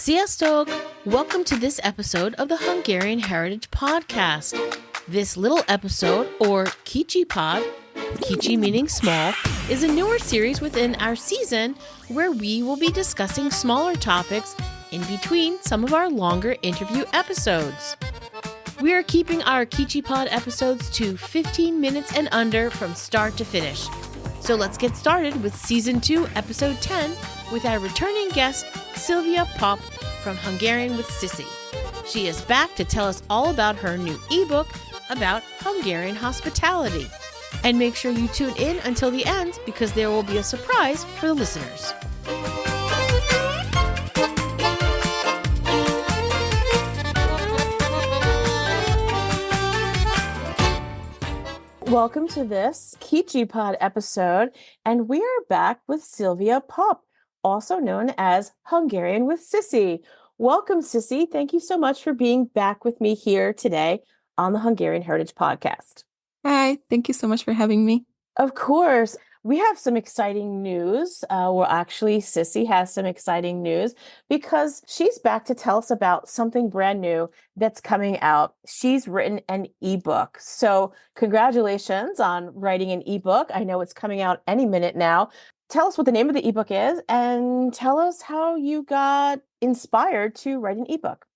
Sziasztok! Welcome to this episode of the Hungarian Heritage Podcast. This little episode, or Kicsi pod, Kicsi meaning small, is a newer series within our season where we will be discussing smaller topics in between some of our longer interview episodes. We are keeping our Kicsi pod episodes to 15 minutes and under from start to finish. So let's get started with Season 2, Episode 10, with our returning guest, Sylvia Pop from Hungarian with Sziszi. She is back to tell us all about her new ebook about Hungarian hospitality. And make sure you tune in until the end because there will be a surprise for the listeners. Welcome to this Kicsi pod episode, and we are back with Sylvia Pop, also known as Hungarian with Sziszi. Welcome, Sziszi. Thank you so much for being back with me here today on the Hungarian Heritage Podcast. Hi, thank you so much for having me. Of course. We have some exciting news. Sziszi has some exciting news because she's back to tell us about something brand new that's coming out. She's written an ebook. So congratulations on writing an ebook. I know it's coming out any minute now. Tell us what the name of the ebook is and tell us how you got inspired to write an ebook.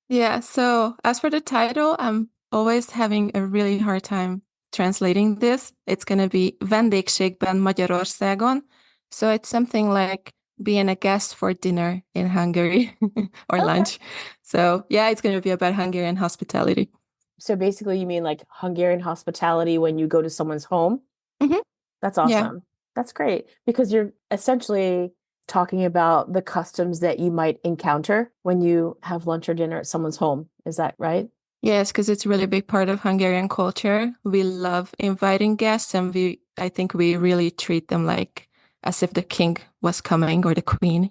Yeah, so as for the title, I'm always having a really hard time translating this. It's going to be Vendégségben Magyarországon. So it's something like being a guest for dinner in Hungary or lunch. So yeah, it's going to be about Hungarian hospitality. So basically you mean like Hungarian hospitality when you go to someone's home? Mm-hmm. That's awesome. Yeah. That's great because you're essentially talking about the customs that you might encounter when you have lunch or dinner at someone's home. Is that right? Yes, because it's a really big part of Hungarian culture. We love inviting guests, and I think we really treat them like as if the king was coming or the queen,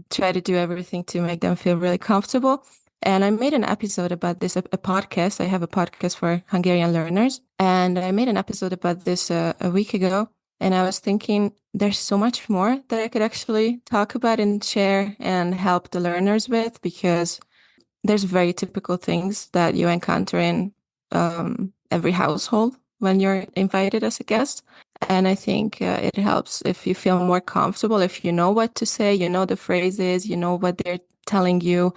Try to do everything to make them feel really comfortable. And I made an episode about this, a podcast. I have a podcast for Hungarian learners, and I made an episode about this a week ago. And I was thinking there's so much more that I could actually talk about and share and help the learners with, because there's very typical things that you encounter in every household when you're invited as a guest. And I think it helps if you feel more comfortable, if you know what to say, you know the phrases, you know what they're telling you,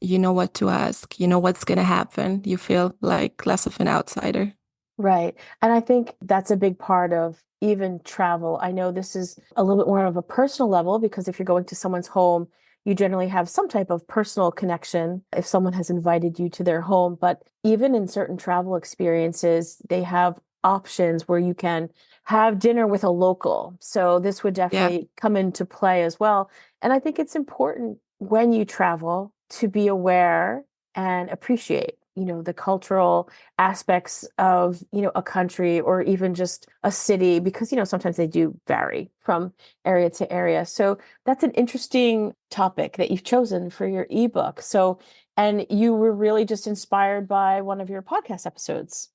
you know what to ask, you know what's going to happen. You feel like less of an outsider. Right. And I think that's a big part of even travel. I know this is a little bit more of a personal level because if you're going to someone's home, you generally have some type of personal connection if someone has invited you to their home. But even in certain travel experiences, they have options where you can have dinner with a local. So this would definitely come into play as well. And I think it's important when you travel to be aware and appreciate the cultural aspects of, a country or even just a city, because, sometimes they do vary from area to area. So that's an interesting topic that you've chosen for your ebook. So, and you were really just inspired by one of your podcast episodes.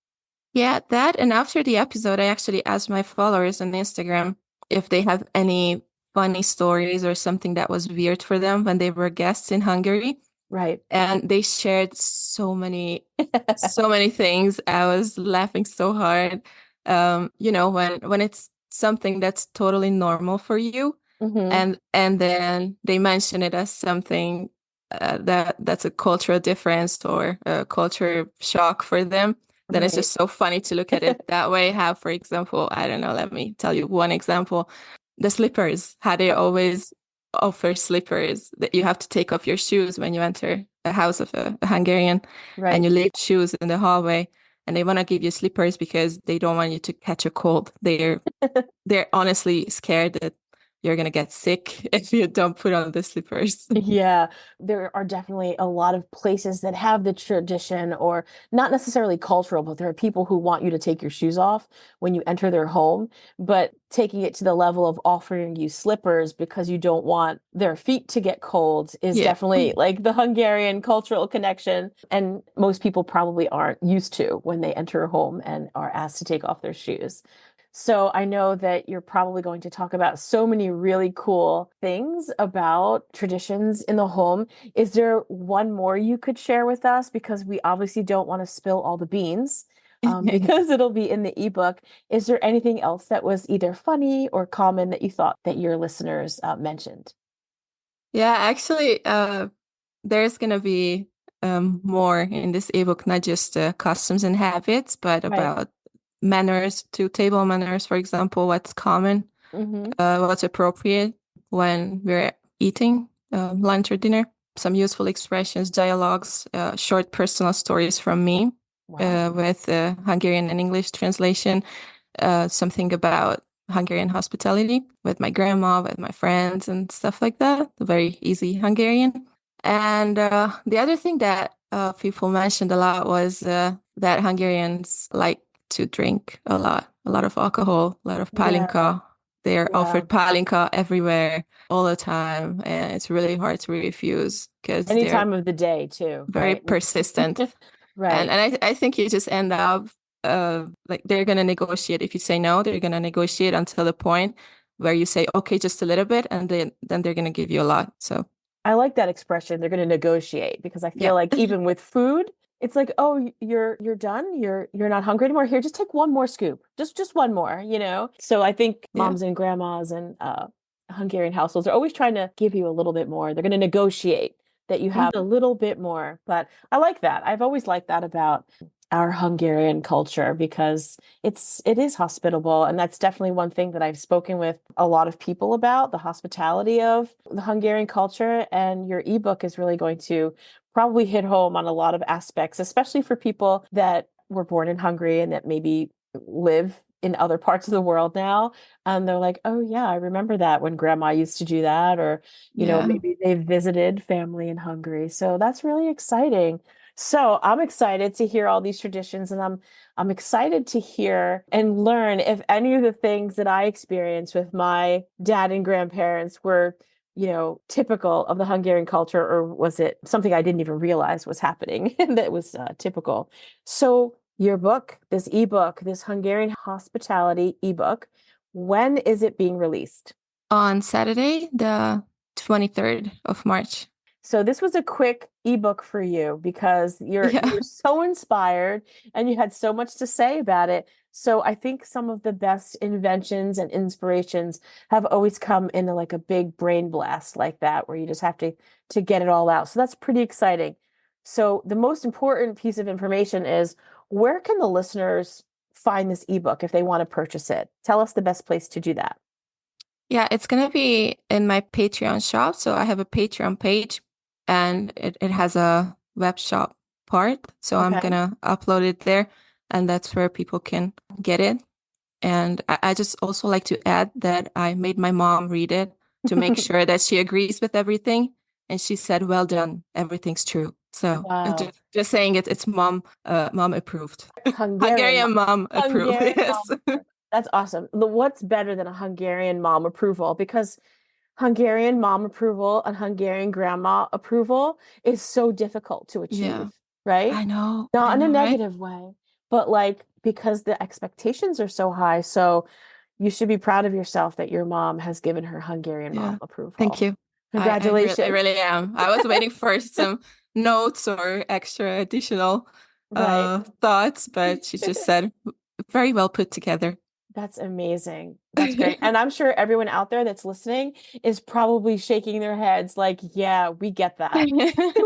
Yeah, that. And after the episode, I actually asked my followers on Instagram if they have any funny stories or something that was weird for them when they were guests in Hungary. Right. And they shared so many things. I was laughing so hard. When it's something that's totally normal for you, and then they mention it as something that's a cultural difference or a culture shock for them, then it's just so funny to look at it that way. How, for example, I don't know, let me tell you one example. The slippers, how they always offer slippers that you have to take off your shoes when you enter a house of a Hungarian, and you leave shoes in the hallway, and they want to give you slippers because they don't want you to catch a cold. They're honestly scared that you're going to get sick if you don't put on the slippers. Yeah, there are definitely a lot of places that have the tradition, or not necessarily cultural, but there are people who want you to take your shoes off when you enter their home, but taking it to the level of offering you slippers because you don't want their feet to get cold is definitely like the Hungarian cultural connection. And most people probably aren't used to when they enter a home and are asked to take off their shoes. So I know that you're probably going to talk about so many really cool things about traditions in the home. Is there one more you could share with us? Because we obviously don't want to spill all the beans, because it'll be in the ebook. Is there anything else that was either funny or common that you thought that your listeners mentioned? Yeah, actually, there's gonna be more in this ebook, not just customs and habits, but Right. about manners, to table manners, for example, what's common, Mm-hmm. what's appropriate when we're eating lunch or dinner, some useful expressions, dialogues, short personal stories from me Wow. with Hungarian and English translation, something about Hungarian hospitality with my grandma, with my friends, and stuff like that. Very easy Hungarian. And the other thing that people mentioned a lot was that Hungarians like to drink a lot of alcohol, a lot of Yeah. palinka. They're Yeah. offered palinka everywhere, all the time, and it's really hard to refuse because Any they're time of the day too, very right? persistent. And Right. I think you just end up like they're gonna negotiate. If you say no, they're gonna negotiate until the point where you say okay, just a little bit, and then they're gonna give you a lot. So I like that expression. They're going to negotiate because I yeah, feel like even with food, it's like, oh, you're done. You're not hungry anymore. Here, just take one more scoop. Just one more, you know? So I think yeah. moms and grandmas and Hungarian households are always trying to give you a little bit more. They're going to negotiate that you have a Mhm. little bit more. But I like that. I've always liked that about our Hungarian culture because it is hospitable, and that's definitely one thing that I've spoken with a lot of people about, the hospitality of the Hungarian culture. And your ebook is really going to probably hit home on a lot of aspects, especially for people that were born in Hungary and that maybe live in other parts of the world now. And they're like, oh yeah, I remember that when grandma used to do that, or Yeah. maybe they've visited family in Hungary. So that's really exciting. So I'm excited to hear all these traditions, and I'm excited to hear and learn if any of the things that I experienced with my dad and grandparents were, typical of the Hungarian culture, or was it something I didn't even realize was happening that was typical. So your book, this ebook, this Hungarian hospitality ebook, when is it being released? On Saturday, the 23rd of March. So this was a quick ebook for you because you Yeah. were so inspired and you had so much to say about it. So I think some of the best inventions and inspirations have always come in like a big brain blast like that, where you just have to get it all out. So that's pretty exciting. So the most important piece of information is, where can the listeners find this ebook if they want to purchase it? Tell us the best place to do that. Yeah, it's gonna be in my Patreon shop. So I have a Patreon page and it has a web shop part. So I'm Okay. gonna upload it there, and that's where people can get it. And I just also like to add that I made my mom read it to make sure that she agrees with everything. And she said, well done, everything's true. So Wow. just saying it's mom approved. Hungarian Hungarian mom. mom approved. Hungarian Yes. mom. That's awesome. What's better than a Hungarian mom approval? Because Hungarian mom approval and Hungarian grandma approval is so difficult to Yeah, achieve, right? I Not in a know, right? negative way, but like because the expectations are so high. So you should be proud of yourself that your mom has given her Hungarian mom Yeah. Thank approval. you. I Congratulations. really am. I was waiting for some notes or extra additional Right. thoughts, but she just said very well put together. That's amazing. That's great. And I'm sure everyone out there that's listening is probably shaking their heads like, yeah, we get that.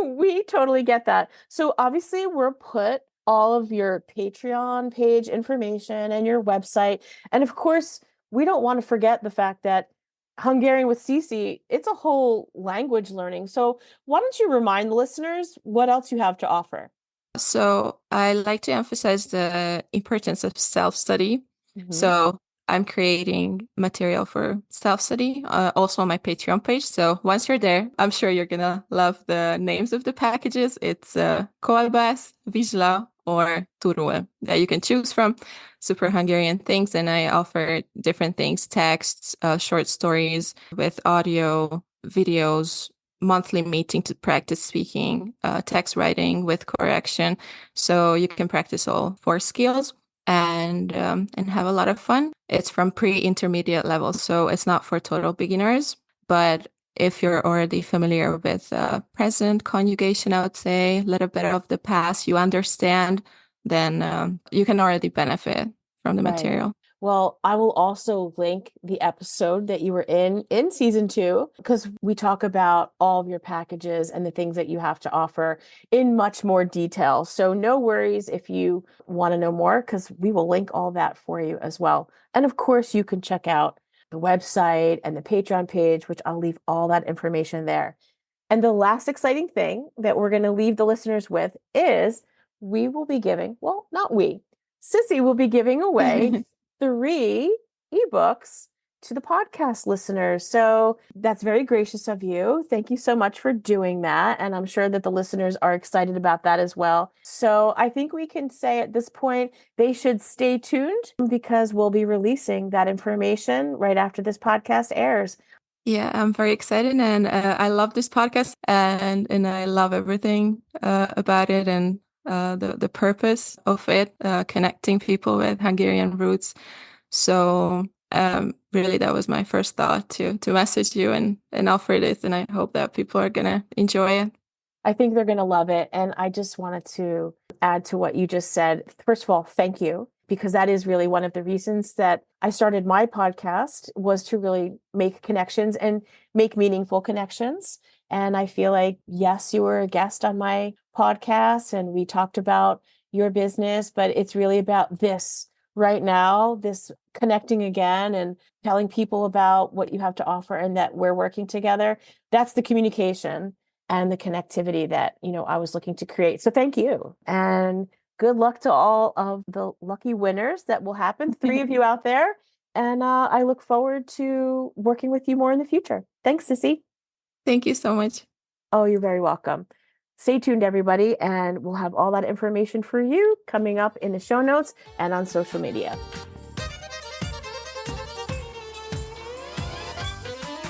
We totally get that. So obviously we're put all of your Patreon page information and your website. And of course, we don't want to forget the fact that Hungarian with Sziszi, it's a whole language learning. So why don't you remind the listeners what else you have to offer? So I like to emphasize the importance of self-study. Hmm. So I'm creating material for self-study, also on my Patreon page. So once you're there, I'm sure you're gonna love the names of the packages. It's Kolbász, Vizsla, or Turul that you can choose from. Super Hungarian things, and I offer different things: texts, short stories with audio, videos, monthly meeting to practice speaking, text writing with correction. So you can practice all four skills. and have a lot of fun. It's from pre-intermediate level, so it's not for total beginners. But if you're already familiar with present conjugation, I would say a little bit of the past, you understand, then you can already benefit from the Right. material. Well, I will also link the episode that you were in season 2, because we talk about all of your packages and the things that you have to offer in much more detail. So no worries if you want to know more, because we will link all that for you as well. And of course, you can check out the website and the Patreon page, which I'll leave all that information there. And the last exciting thing that we're going to leave the listeners with is we will be giving, well, not we, Sziszi will be giving away 3 ebooks to the podcast listeners. So that's very gracious of you. Thank you so much for doing that. And I'm sure that the listeners are excited about that as well. So I think we can say at this point, they should stay tuned because we'll be releasing that information right after this podcast airs. Yeah, I'm very excited, and I love this podcast, and I love everything about it, and the purpose of it, connecting people with Hungarian roots. So really, that was my first thought to message you and offer this, and I hope that people are gonna enjoy it. I think they're going to love it. And I just wanted to add to what you just said. First of all, thank you, because that is really one of the reasons that I started my podcast, was to really make connections and make meaningful connections. And I feel like, yes, you were a guest on my podcast and we talked about your business, but it's really about this right now, this connecting again and telling people about what you have to offer and that we're working together. That's the communication and the connectivity that, I was looking to create. So thank you. And good luck to all of the lucky winners that will happen, 3 of you out there. And I look forward to working with you more in the future. Thanks, Sziszi. Thank you so much. Oh, you're very welcome. Stay tuned, everybody, and we'll have all that information for you coming up in the show notes and on social media.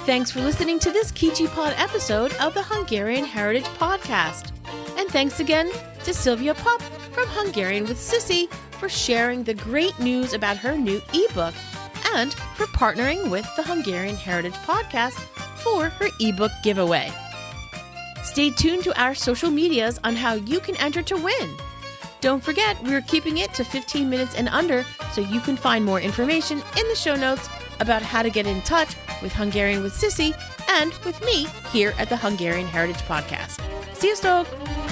Thanks for listening to this Kicsi Pod episode of the Hungarian Heritage Podcast. And thanks again to Sylvia Pop from Hungarian with Sziszi for sharing the great news about her new ebook and for partnering with the Hungarian Heritage Podcast for her ebook giveaway. Stay tuned to our social medias on how you can enter to win. Don't forget, we're keeping it to 15 minutes and under, so you can find more information in the show notes about how to get in touch with Hungarian with Sziszi and with me here at the Hungarian Heritage Podcast. Sziasztok!